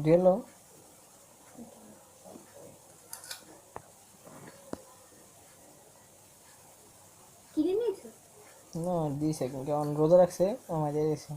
দিলো কিনে নিয়েছো? না দিছে কিন্তু অন রোজা রাখছে আমাদের দিছে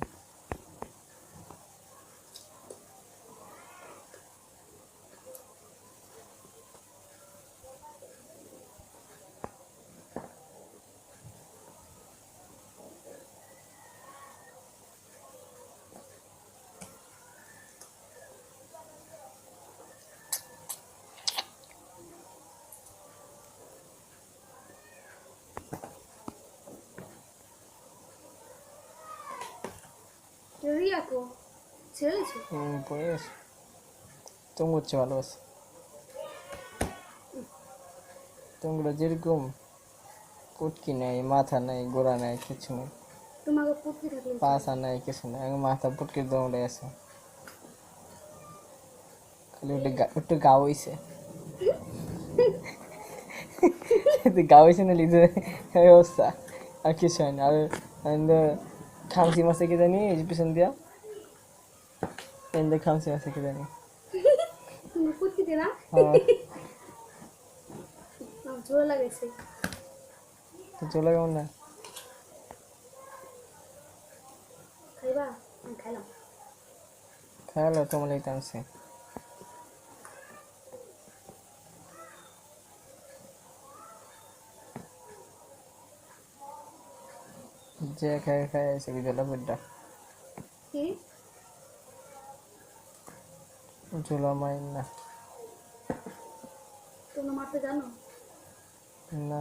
রিয়াকো ছেড়েছে? পড়ে গেছে তুমি হচ্ছে ভালো আছে তোমরা যেরকম পুটকি নাই মাথা নাই গোড়া নাই কিছু নেই তোমাকে পুটকি থাকলে পাছা নাই কিছু নাই আমি মাথা পুটকির দৌড়ে আছে খালি একটু গাও হইছে গাও হইছে না লিখে এই অবস্থা আর কিছু হয় না আর খামসি মাছে কি জানি এই যে পিছন দিয়া এনে খামসি মাছে কি জানি তুমি পুটকি দে না? হ্যাঁ আমার জোর লাগাইছে। তো চলে কেমন না খাইবা? আমি খাইলাম। খেয়ালো তোমার এই টানছে যে খায় খায় এসে বিদ্যালয় বুড্ডা কি? চুলা মাইন না তোমরা মারতে জানো? না